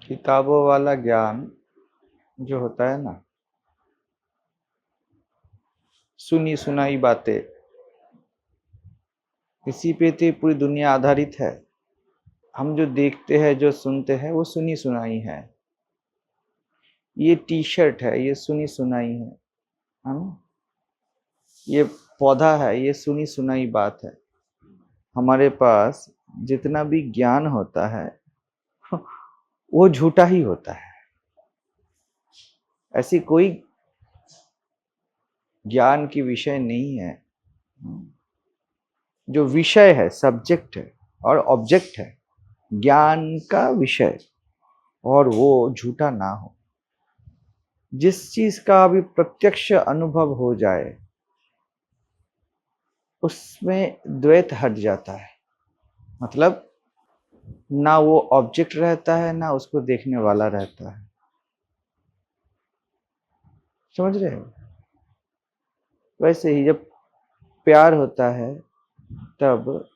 किताबों वाला ज्ञान जो होता है ना, सुनी सुनाई बातें, इसी पे तो पूरी दुनिया आधारित है। हम जो देखते हैं, जो सुनते हैं, वो सुनी सुनाई है। ये टी शर्ट है, ये सुनी सुनाई है ना। ये पौधा है, ये सुनी सुनाई बात है। हमारे पास जितना भी ज्ञान होता है वो झूठा ही होता है। ऐसी कोई ज्ञान की विषय नहीं है। जो विषय है, सब्जेक्ट है और ऑब्जेक्ट है ज्ञान का विषय, और वो झूठा ना हो। जिस चीज का अभी प्रत्यक्ष अनुभव हो जाए उसमें द्वैत हट जाता है। मतलब ना वो ऑब्जेक्ट रहता है, ना उसको देखने वाला रहता है। समझ रहे हो? वैसे ही जब प्यार होता है तब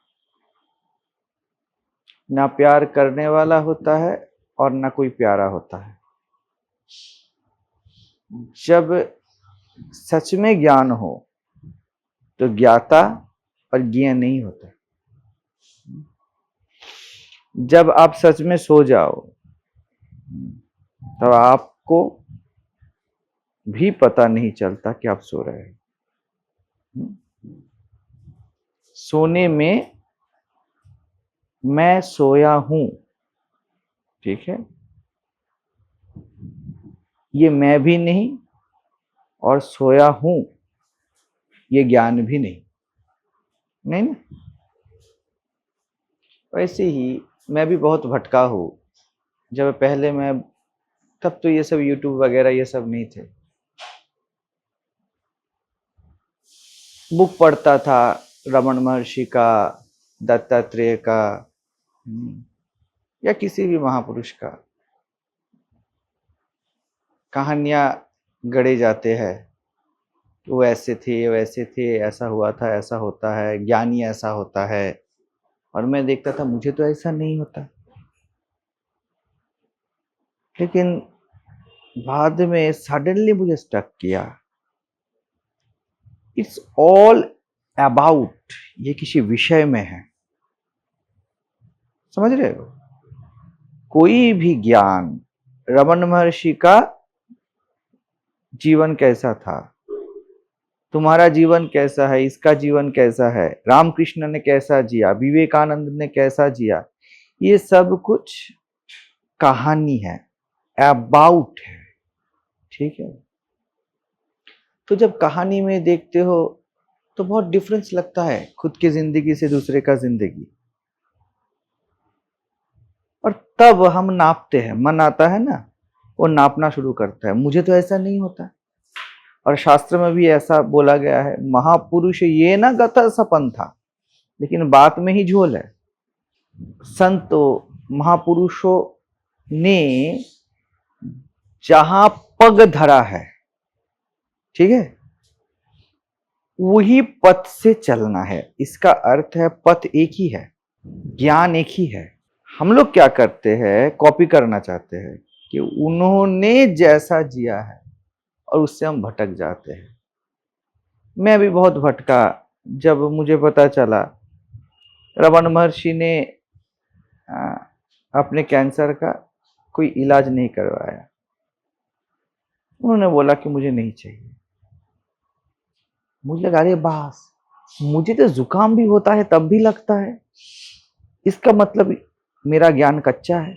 ना प्यार करने वाला होता है और ना कोई प्यारा होता है। जब सच में ज्ञान हो तो ज्ञाता और ज्ञेय नहीं होता। जब आप सच में सो जाओ तब आपको भी पता नहीं चलता कि आप सो रहे हैं। सोने में मैं सोया हूं, ठीक है, ये मैं भी नहीं और सोया हूं ये ज्ञान भी नहीं। नहीं ना? वैसे ही मैं भी बहुत भटका हूं। जब पहले मैं, तब तो ये सब यूट्यूब वगैरह ये सब नहीं थे। बुक पढ़ता था रमन महर्षि का, दत्तात्रेय का, या किसी भी महापुरुष का। कहानियां गढ़े जाते हैं, वो ऐसे थे, वैसे थे, ऐसा हुआ था, ऐसा होता है, ज्ञानी ऐसा होता है। और मैं देखता था मुझे तो ऐसा नहीं होता। लेकिन बाद में सडनली मुझे स्टक किया, इट्स ऑल अबाउट, ये किसी विषय में है। समझ रहे हो? कोई भी ज्ञान, रमन महर्षि का जीवन कैसा था, तुम्हारा जीवन कैसा है, इसका जीवन कैसा है, रामकृष्ण ने कैसा जिया, विवेकानंद ने कैसा जिया, ये सब कुछ कहानी है, अबाउट है। ठीक है? तो जब कहानी में देखते हो तो बहुत डिफरेंस लगता है खुद की जिंदगी से दूसरे का जिंदगी। और तब हम नापते हैं, मन आता है ना, वो नापना शुरू करता है, मुझे तो ऐसा नहीं होता। और शास्त्र में भी ऐसा बोला गया है, महापुरुष ये ना गता सपन था, लेकिन बात में ही झोल है। संतों, महापुरुषों ने जहां पग धरा है, ठीक है, वही पथ से चलना है। इसका अर्थ है पथ एक ही है, ज्ञान एक ही है। हम लोग क्या करते हैं, कॉपी करना चाहते हैं कि उन्होंने जैसा जिया है, और उससे हम भटक जाते हैं। मैं भी बहुत भटका। जब मुझे पता चला रमन महर्षि ने अपने कैंसर का कोई इलाज नहीं करवाया, उन्होंने बोला कि मुझे नहीं चाहिए। मुझे लगा, अरे बास, मुझे तो जुकाम भी होता है तब भी लगता है, इसका मतलब मेरा ज्ञान कच्चा है,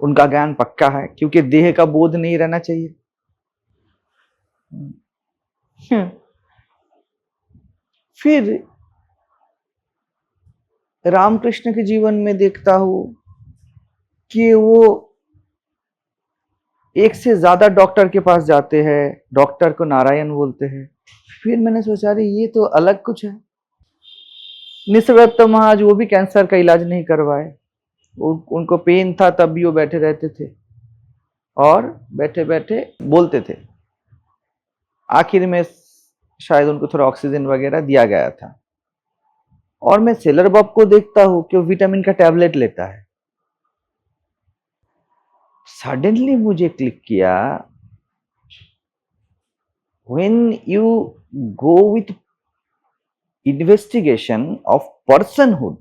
उनका ज्ञान पक्का है, क्योंकि देह का बोध नहीं रहना चाहिए। फिर रामकृष्ण के जीवन में देखता हूं कि वो एक से ज्यादा डॉक्टर के पास जाते हैं, डॉक्टर को नारायण बोलते हैं। फिर मैंने सोचा, अरे ये तो अलग कुछ है। निसर्गदत्त महाराज, वो भी कैंसर का इलाज नहीं करवाए, उनको पेन था तब भी वो बैठे रहते थे और बैठे बैठे बोलते थे। आखिर में शायद उनको थोड़ा ऑक्सीजन वगैरह दिया गया था। और मैं सेलर बॉब को देखता हूं कि वो विटामिन का टैबलेट लेता है। सडनली मुझे क्लिक किया, when you go with investigation of personhood,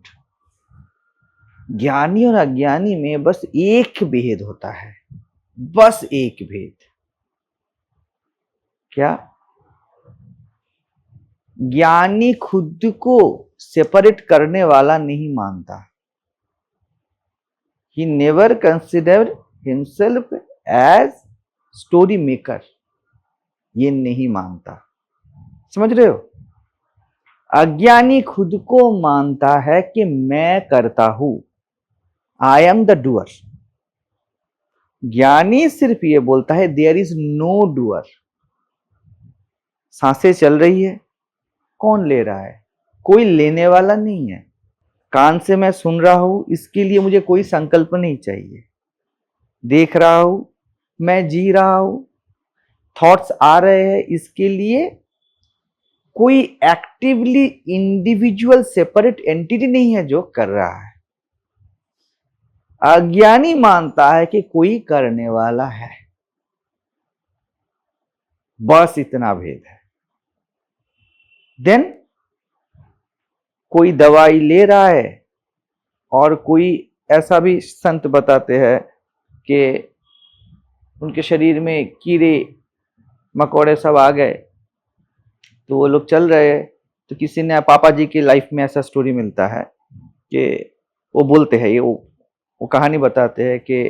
ज्ञानी और अज्ञानी में बस एक भेद होता है, बस एक भेद। क्या? ज्ञानी खुद को सेपरेट करने वाला नहीं मानता। He never consider himself as story maker, ये नहीं मानता। समझ रहे हो? अज्ञानी खुद को मानता है कि मैं करता हूं, आई एम द डूअर। ज्ञानी सिर्फ ये बोलता है देयर इज नो डूअर। सांसें चल रही है, कौन ले रहा है? कोई लेने वाला नहीं है। कान से मैं सुन रहा हूं, इसके लिए मुझे कोई संकल्प नहीं चाहिए। देख रहा हूं, मैं जी रहा हूं, थॉट्स आ रहे हैं, इसके लिए कोई एक्टिवली इंडिविजुअल सेपरेट एंटिटी नहीं है जो कर रहा है। अज्ञानी मानता है कि कोई करने वाला है, बस इतना भेद है। देन कोई दवाई ले रहा है, और कोई ऐसा भी संत बताते हैं कि उनके शरीर में कीड़े मकोड़े सब आ गए, तो वो लोग चल रहे हैं। तो किसी ने, पापा जी की लाइफ में ऐसा स्टोरी मिलता है कि वो बोलते हैं, ये वो कहानी बताते हैं कि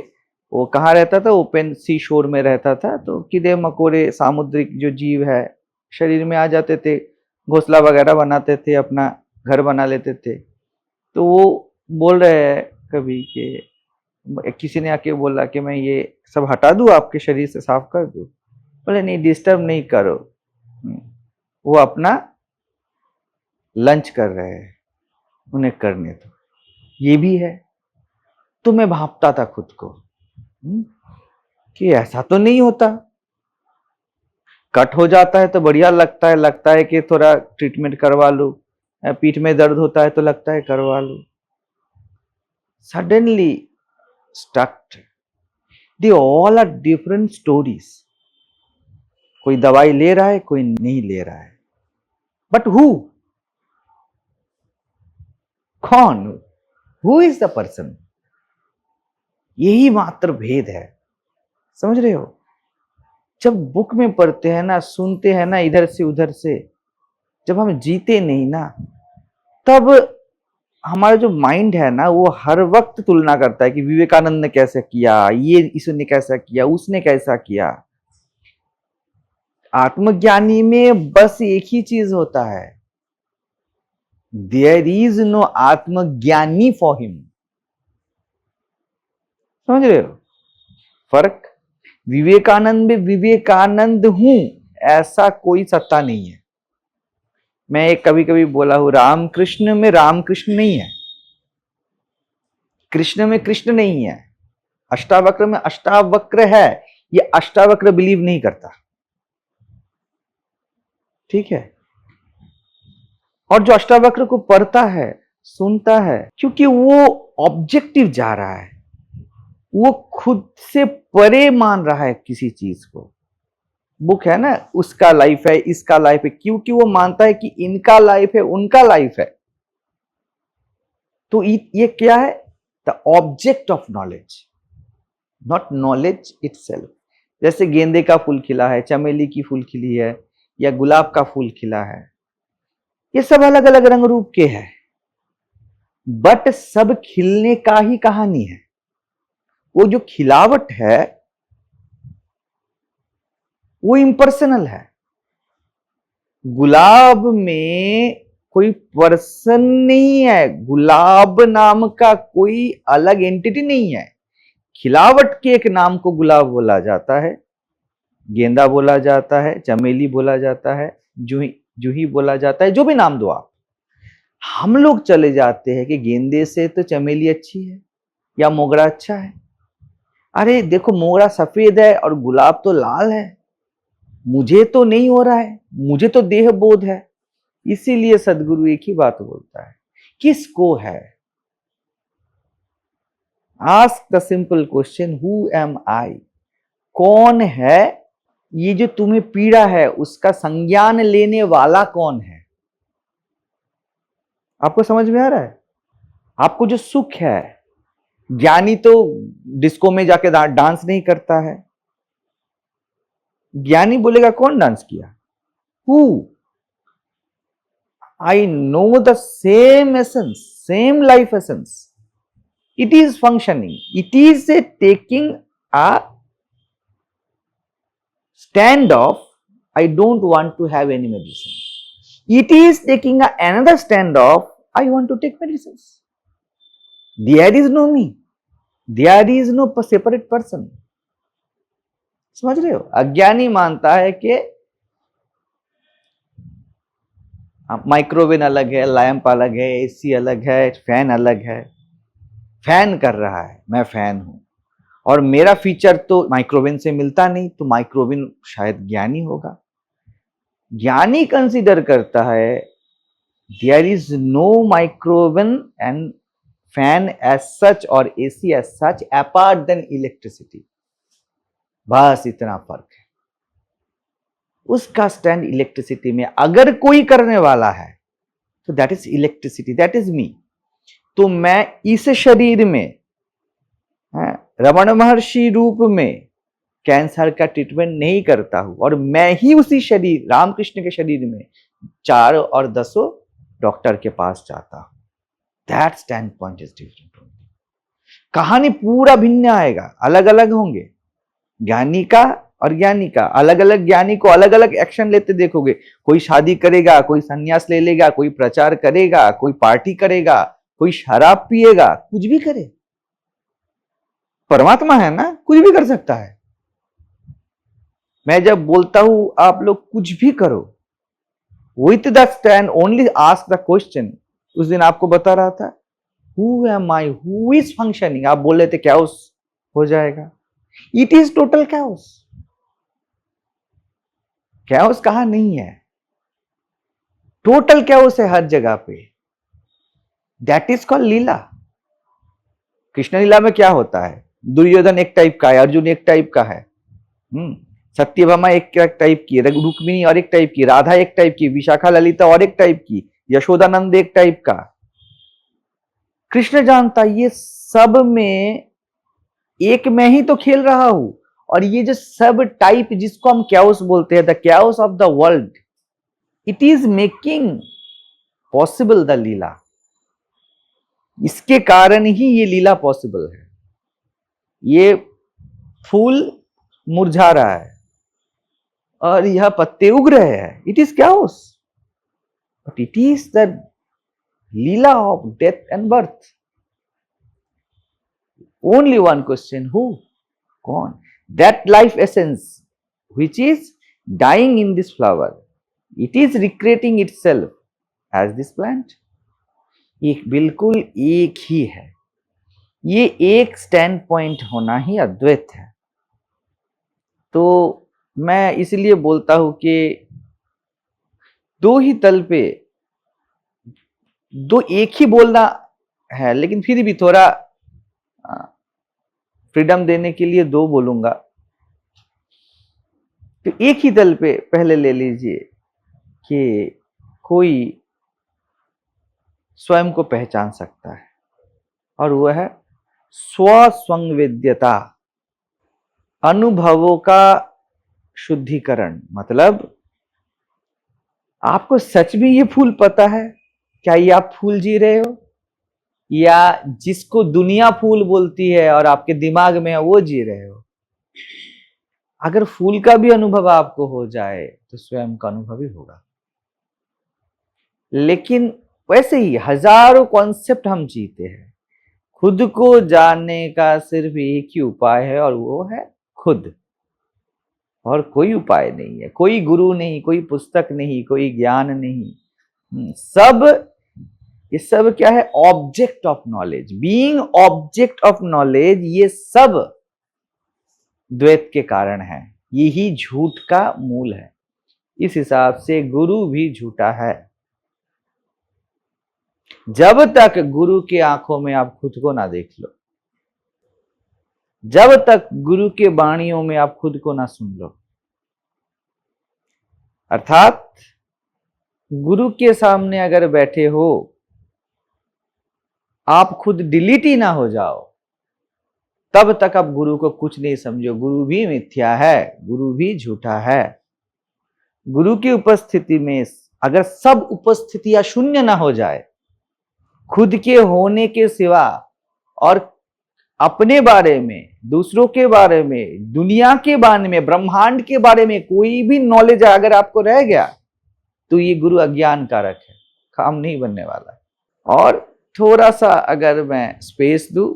वो कहाँ रहता था, ओपन सी शोर में रहता था। तो कीड़े मकोड़े सामुद्रिक जो जीव है शरीर में आ जाते थे, घोंसला वगैरह बनाते थे, अपना घर बना लेते थे। तो वो बोल रहे हैं कभी कि किसी ने आके बोला कि मैं ये सब हटा दूं, आपके शरीर से साफ कर दूं। बोले नहीं, डिस्टर्ब नहीं करो, वो अपना लंच कर रहे हैं, उन्हें करने दो। ये भी है। तो मैं भांपता था खुद को कि ऐसा तो नहीं होता। कट हो जाता है तो बढ़िया लगता है कि थोड़ा ट्रीटमेंट करवा लो। पीठ में दर्द होता है तो लगता है करवा लो। Suddenly stucked, they all are different stories. कोई दवाई ले रहा है, कोई नहीं ले रहा है, बट कौन? Who is the person? यही मात्र भेद है। समझ रहे हो? जब बुक में पढ़ते हैं ना, सुनते हैं ना इधर से उधर से, जब हम जीते नहीं ना, तब हमारा जो माइंड है ना, वो हर वक्त तुलना करता है कि विवेकानंद ने कैसे किया, ये इसने कैसा किया, उसने कैसा किया। आत्मज्ञानी में बस एक ही चीज होता है, देयर इज नो आत्मज्ञानी फॉर हिम। समझ रहे हो फर्क? विवेकानंद में विवेकानंद हूं ऐसा कोई सत्ता नहीं है। मैं एक कभी कभी बोला हूं, रामकृष्ण में रामकृष्ण नहीं है, कृष्ण में कृष्ण नहीं है, अष्टावक्र में अष्टावक्र है। ये अष्टावक्र बिलीव नहीं करता, ठीक है? और जो अष्टावक्र को पढ़ता है, सुनता है, क्योंकि वो ऑब्जेक्टिव जा रहा है, वो खुद से परे मान रहा है किसी चीज को। बुक है ना, उसका लाइफ है, इसका लाइफ है, क्योंकि वो मानता है कि इनका लाइफ है, उनका लाइफ है। तो ये क्या है? The object of knowledge, not knowledge itself. जैसे गेंदे का फूल खिला है, चमेली की फूल खिली है, या गुलाब का फूल खिला है, ये सब अलग अलग रंग रूप के हैं, बट सब खिलने का ही कहानी है। वो जो खिलावट है वो इम्पर्सनल है। गुलाब में कोई पर्सन नहीं है, गुलाब नाम का कोई अलग एंटिटी नहीं है। खिलावट के एक नाम को गुलाब बोला जाता है, गेंदा बोला जाता है, चमेली बोला जाता है, जूही बोला जाता है, जो भी नाम दो आप। हम लोग चले जाते हैं कि गेंदे से तो चमेली अच्छी है या मोगरा अच्छा है। अरे देखो, मोगरा सफेद है और गुलाब तो लाल है, मुझे तो नहीं हो रहा है, मुझे तो देह बोध है। इसीलिए सदगुरु एक ही बात बोलता है, किसको है? Ask the simple question, who am I? कौन है ये जो तुम्हें पीड़ा है, उसका संज्ञान लेने वाला कौन है? आपको समझ में आ रहा है? आपको जो सुख है, ज्ञानी तो डिस्को में जाके डांस नहीं करता है। ज्ञानी बोलेगा कौन डांस किया? Who? I know the same essence, same life essence. It is functioning. It is taking a stand of, I don't want to have any medicine. It is taking another stand of, I want to take medicines. There is no me. There is no separate person. समझ रहे हो? अज्ञानी मानता है कि microwave अलग है, lamp अलग है, एसी अलग है, फैन अलग है। फैन कर रहा है, मैं फैन हूं, और मेरा फीचर तो माइक्रोवेव से मिलता नहीं, तो माइक्रोवेव शायद ज्ञानी होगा। ज्ञानी कंसीडर करता है there is no microwave and fan as such और AC as such apart then electricity. बस इतना फर्क है। उसका स्टैंड इलेक्ट्रिसिटी में, अगर कोई करने वाला है तो that is electricity, that is me. तो मैं इस शरीर में, रमण महर्षि रूप में कैंसर का ट्रीटमेंट नहीं करता हूं, और मैं ही उसी शरीर, रामकृष्ण के शरीर में 4 और 10 डॉक्टर के पास जाता हूं। That stand point is different. कहानी पूरा भिन्न आएगा, अलग अलग होंगे। ज्ञानी का और ज्ञानी का, अलग अलग ज्ञानी को अलग अलग एक्शन लेते देखोगे। कोई शादी करेगा, कोई संन्यास ले लेगा, कोई प्रचार करेगा, कोई पार्टी करेगा, कोई शराब पिएगा, कुछ भी करे। परमात्मा है ना, कुछ भी कर सकता है। मैं जब बोलता हूं आप लोग कुछ भी करो, with the stand only ask the question. उस दिन आपको बता रहा था, who am I, who is functioning. आप बोल रहे थे कैओस हो जाएगा। It is total chaos. Chaos कहां नहीं है, टोटल कैओस है हर जगह पे। दैट इज कॉल्ड लीला। कृष्ण लीला में क्या होता है? दुर्योधन एक टाइप का है, अर्जुन एक टाइप का है, सत्यभामा एक टाइप की, रुक्मिणी और एक टाइप की, राधा एक टाइप की, विशाखा ललिता और एक टाइप की, यशोदानंद एक टाइप का। कृष्ण जानता ये सब में एक मैं ही तो खेल रहा हूं। और ये जो सब टाइप जिसको हम कैओस बोलते हैं, the chaos of the world, it is making possible the lila. इसके कारण ही ये लीला पॉसिबल है। ये फूल मुरझा रहा है और यह पत्ते उग रहे हैं, it is chaos, but it is the lila of death and birth. Only one question, who? कौन? That life essence which is dying in this flower, it is recreating itself as this plant। एक बिल्कुल एक ही है। ये एक stand point होना ही अद्वैत है। तो मैं इसलिए बोलता हूं कि दो ही तल पे दो एक ही बोलना है, लेकिन फिर भी थोड़ा फ्रीडम देने के लिए दो बोलूंगा। तो एक ही तल पे पहले ले लीजिए कि कोई स्वयं को पहचान सकता है, और वह है स्वसंवेद्यता, अनुभवों का शुद्धिकरण। मतलब आपको सच में ये फूल पता है? क्या ये आप फूल जी रहे हो, या जिसको दुनिया फूल बोलती है और आपके दिमाग में है वो जी रहे हो? अगर फूल का भी अनुभव आपको हो जाए तो स्वयं का अनुभव ही होगा। लेकिन वैसे ही हजारों कॉन्सेप्ट हम जीते हैं। खुद को जानने का सिर्फ एक ही उपाय है, और वो है खुद, और कोई उपाय नहीं है। कोई गुरु नहीं, कोई पुस्तक नहीं, कोई ज्ञान नहीं। सब ये सब क्या है? Object of knowledge, being object of knowledge. ये सब द्वैत के कारण है, यही झूठ का मूल है। इस हिसाब से गुरु भी झूठा है। जब तक गुरु की आंखों में आप खुद को ना देख लो, जब तक गुरु के वाणियों में आप खुद को ना सुन लो। अर्थात गुरु के सामने अगर बैठे हो, आप खुद डिलीट ही ना हो जाओ, तब तक आप गुरु को कुछ नहीं समझो। गुरु भी मिथ्या है, गुरु भी झूठा है। गुरु की उपस्थिति में अगर सब उपस्थितियां शून्य ना हो जाए, खुद के होने के सिवा और अपने बारे में, दूसरों के बारे में, दुनिया के बारे में, ब्रह्मांड के बारे में कोई भी नॉलेज अगर आपको रह गया, तो ये गुरु अज्ञान कारक है, काम नहीं बनने वाला है। और थोड़ा सा अगर मैं स्पेस दूं,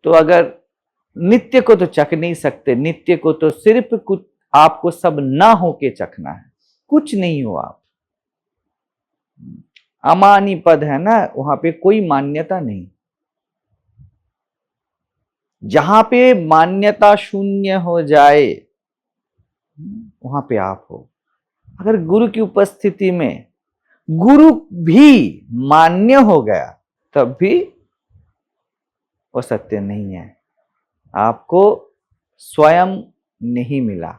तो अगर नित्य को तो चख नहीं सकते, नित्य को तो सिर्फ कुछ आपको सब ना होके चखना है, कुछ नहीं हो आप। अमानी पद है ना, वहां पे कोई मान्यता नहीं। जहां पे मान्यता शून्य हो जाए, वहां पे आप हो। अगर गुरु की उपस्थिति में गुरु भी मान्य हो गया, तब भी वो सत्य नहीं है, आपको स्वयं नहीं मिला।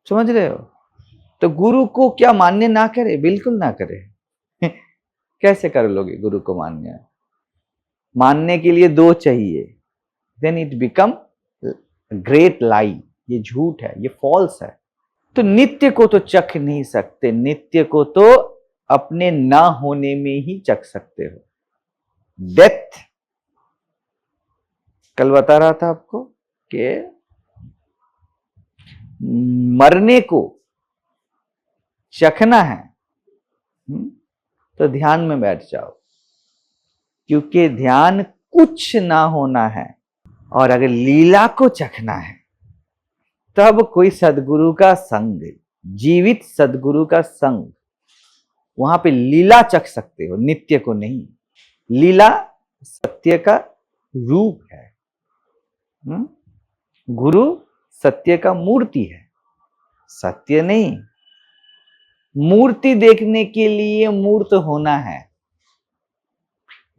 समझ रहे हो? तो गुरु को क्या मान्य ना करे? बिल्कुल ना करे। कैसे कर लोगे गुरु को मान्य? मानने के लिए दो चाहिए, देन इट बिकम ग्रेट लाई। ये झूठ है, ये फॉल्स है। तो नित्य को तो चख नहीं सकते, नित्य को तो अपने ना होने में ही चख सकते हो। डेथ, कल बता रहा था आपको कि मरने को चखना है, तो ध्यान में बैठ जाओ, क्योंकि ध्यान कुछ ना होना है। और अगर लीला को चखना है, तब कोई सदगुरु का संग, जीवित सदगुरु का संग, वहां पे लीला चख सकते हो, नित्य को नहीं। लीला सत्य का रूप है, गुरु सत्य का मूर्ति है, सत्य नहीं। मूर्ति देखने के लिए मूर्त होना है।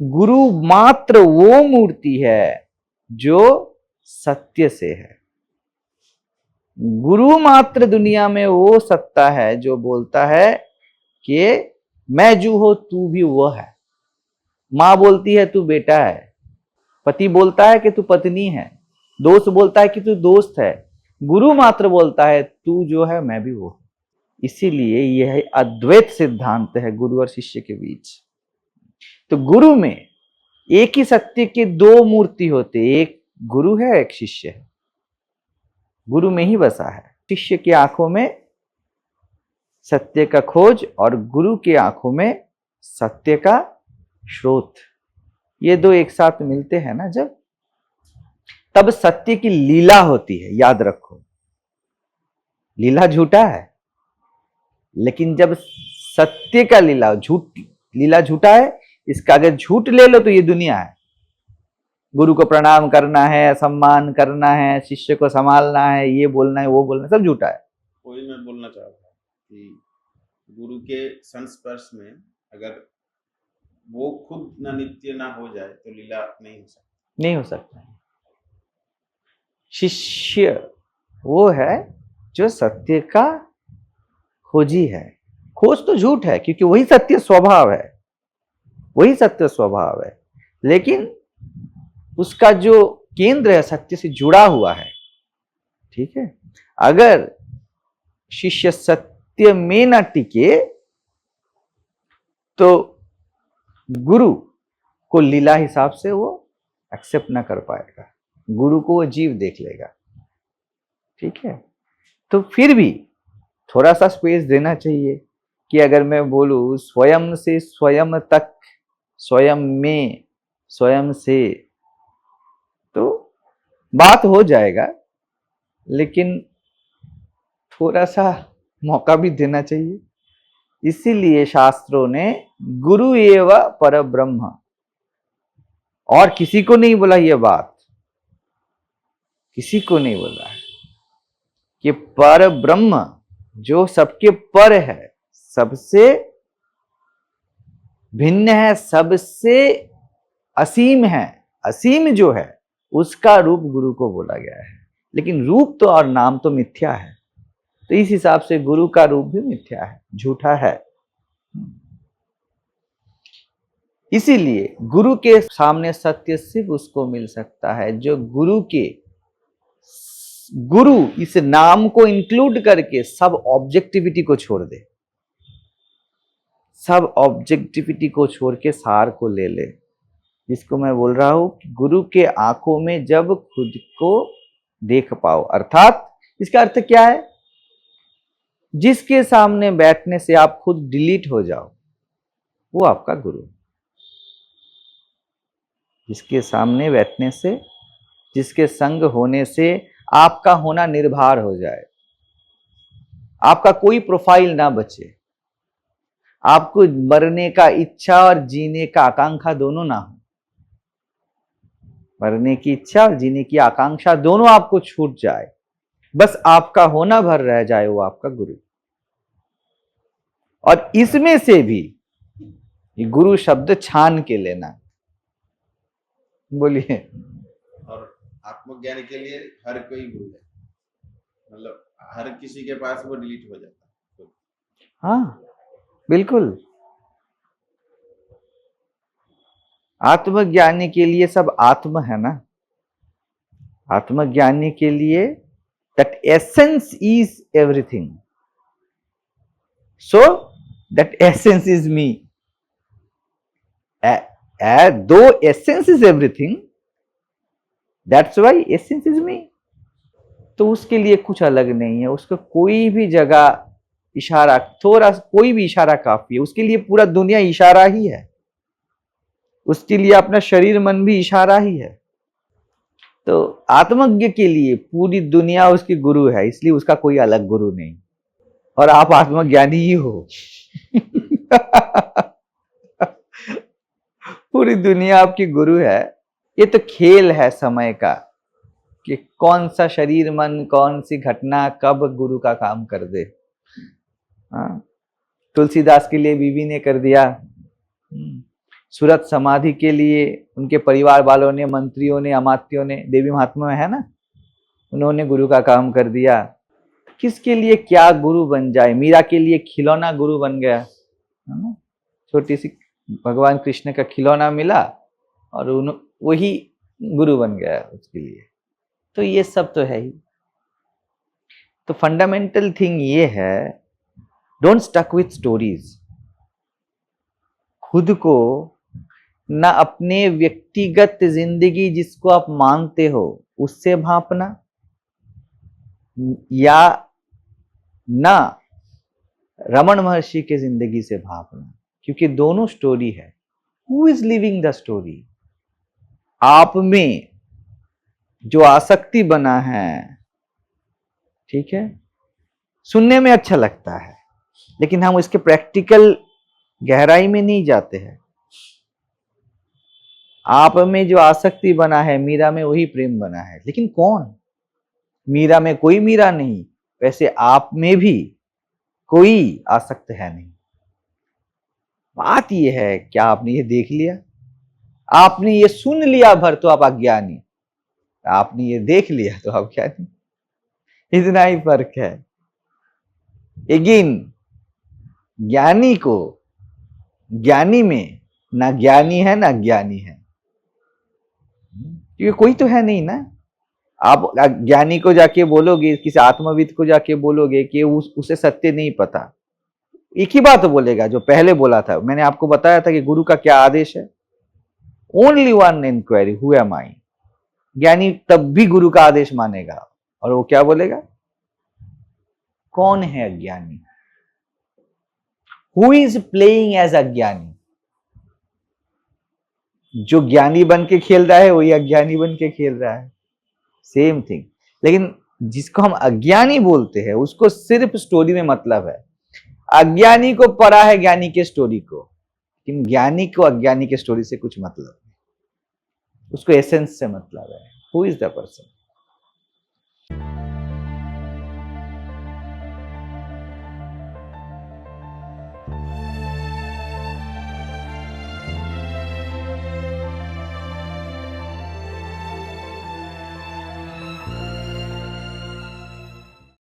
गुरु मात्र वो मूर्ति है जो सत्य से है। गुरु मात्र दुनिया में वो सत्ता है जो बोलता है कि मैं जो हो तू भी वो है। मां बोलती है तू बेटा है, पति बोलता है कि तू पत्नी है, दोस्त बोलता है कि तू दोस्त है। गुरु मात्र बोलता है तू जो है मैं भी वो। इसीलिए यह अद्वैत सिद्धांत है गुरु और शिष्य के बीच। तो गुरु में एक ही सत्य के दो मूर्ति होते, एक गुरु है, एक शिष्य है। गुरु में ही बसा है। शिष्य की आंखों में सत्य का खोज और गुरु की आंखों में सत्य का स्रोत, ये दो एक साथ मिलते हैं ना जब, तब सत्य की लीला होती है। याद रखो, लीला झूठा है, लेकिन जब सत्य का लीला झूठा है, इसका अगर झूठ ले लो तो ये दुनिया है। गुरु को प्रणाम करना है, सम्मान करना है, शिष्य को संभालना है, ये बोलना है, वो बोलना है, सब झूठा है। वही मैं बोलना चाह रहा था कि गुरु के संस्पर्श में अगर वो खुद ना नित्य ना हो जाए तो लीला नहीं हो सकती। नहीं हो सकता। शिष्य वो है जो सत्य का खोजी है। खोज तो झूठ है, क्योंकि वही सत्य स्वभाव है, वही सत्य स्वभाव है, लेकिन उसका जो केंद्र है सत्य से जुड़ा हुआ है। ठीक है, अगर शिष्य सत्य में न टिके तो गुरु को लीला हिसाब से वो एक्सेप्ट ना कर पाएगा, गुरु को वो जीव देख लेगा। ठीक है, तो फिर भी थोड़ा सा स्पेस देना चाहिए कि अगर मैं बोलूं स्वयं से स्वयं तक, स्वयं में, स्वयं से, तो बात हो जाएगा, लेकिन थोड़ा सा मौका भी देना चाहिए। इसीलिए शास्त्रों ने गुरु एव परब्रह्म, और किसी को नहीं बोला यह बात, किसी को नहीं बोला है कि पर ब्रह्म जो सबके पर है, सबसे भिन्न है, सबसे असीम है। असीम जो है उसका रूप गुरु को बोला गया है। लेकिन रूप तो और नाम तो मिथ्या है, तो इस हिसाब से गुरु का रूप भी मिथ्या है, झूठा है। इसीलिए गुरु के सामने सत्य सिर्फ उसको मिल सकता है जो गुरु इस नाम को इंक्लूड करके सब ऑब्जेक्टिविटी को छोड़ दे, सब ऑब्जेक्टिविटी को छोड़ के सार को ले ले। जिसको मैं बोल रहा हूं कि गुरु के आंखों में जब खुद को देख पाओ, अर्थात इसका अर्थ क्या है, जिसके सामने बैठने से आप खुद डिलीट हो जाओ, वो आपका गुरु। जिसके सामने बैठने से, जिसके संग होने से आपका होना निर्भर हो जाए, आपका कोई प्रोफाइल ना बचे, आपको मरने का इच्छा और जीने का आकांक्षा दोनों ना हो, मरने की इच्छा और जीने की आकांक्षा दोनों आपको छूट जाए, बस आपका होना भर रह जाए, वो आपका गुरु। और इसमें से भी ये गुरु शब्द छान के लेना। बोलिए। और आत्मज्ञान के लिए हर कोई गुरु है, मतलब हर किसी के पास वो डिलीट हो जाता है। हाँ बिल्कुल, आत्मज्ञानी के लिए सब आत्म है ना। आत्मज्ञानी के लिए that essence is everything, so that essence is me. Though essence is everything, that's why essence is me. तो उसके लिए कुछ अलग नहीं है, उसको कोई भी जगह इशारा, थोड़ा कोई भी इशारा काफी है, उसके लिए पूरा दुनिया इशारा ही है, उसके लिए अपना शरीर मन भी इशारा ही है। तो आत्मज्ञ के लिए पूरी दुनिया उसकी गुरु है, इसलिए उसका कोई अलग गुरु नहीं, और आप आत्मज्ञानी ही हो। पूरी दुनिया आपकी गुरु है। ये तो खेल है समय का कि कौन सा शरीर मन, कौन सी घटना कब गुरु का काम कर दे। हाँ, तुलसीदास के लिए बीवी ने कर दिया, सूरत समाधि के लिए उनके परिवार वालों ने, मंत्रियों ने, अमात्यों ने, देवी महात्मा में है ना, उन्होंने गुरु का काम कर दिया। किसके लिए क्या गुरु बन जाए। मीरा के लिए खिलौना गुरु बन गया, है ना, छोटी सी भगवान कृष्ण का खिलौना मिला और वही गुरु बन गया उसके लिए। तो ये सब तो है ही। तो फंडामेंटल थिंग ये है, डोंट स्टक विथ स्टोरीज। खुद को ना अपने व्यक्तिगत जिंदगी जिसको आप मानते हो उससे भांपना, या ना रमन महर्षि के जिंदगी से भांपना, क्योंकि दोनों स्टोरी है। Who is living the story? आप में जो आसक्ति बना है, ठीक है, सुनने में अच्छा लगता है, लेकिन हम इसके प्रैक्टिकल गहराई में नहीं जाते हैं। आप में जो आसक्ति बना है, मीरा में वही प्रेम बना है, लेकिन कौन? मीरा में कोई मीरा नहीं, वैसे आप में भी कोई आसक्त है नहीं। बात यह है, क्या आपने ये देख लिया? आपने ये सुन लिया भर तो आप अज्ञानी, आपने ये देख लिया तो आप ज्ञानी। इतना ही फर्क है। अगेन, ज्ञानी को, ज्ञानी में ना ज्ञानी है ना ज्ञानी है, क्योंकि कोई तो है नहीं ना। आप ज्ञानी को जाके बोलोगे, किसी आत्मविद को जाके बोलोगे कि उसे सत्य नहीं पता, एक ही बात बोलेगा जो पहले बोला था। मैंने आपको बताया था कि गुरु का क्या आदेश है, only one inquiry, who am I. ज्ञानी तब भी गुरु का आदेश मानेगा, और वो क्या बोलेगा? कौन है अज्ञानी? हु इज प्लेइंग एज अज्ञानी? जो ज्ञानी बन के खेल रहा है वही अज्ञानी बन के खेल रहा है, सेम थिंग। लेकिन जिसको हम अज्ञानी बोलते हैं उसको सिर्फ स्टोरी में मतलब है। अज्ञानी को पड़ा है ज्ञानी के स्टोरी को, लेकिन ज्ञानी को अज्ञानी के स्टोरी से कुछ मतलब नहीं, उसको एसेंस से मतलब है। Who is the person?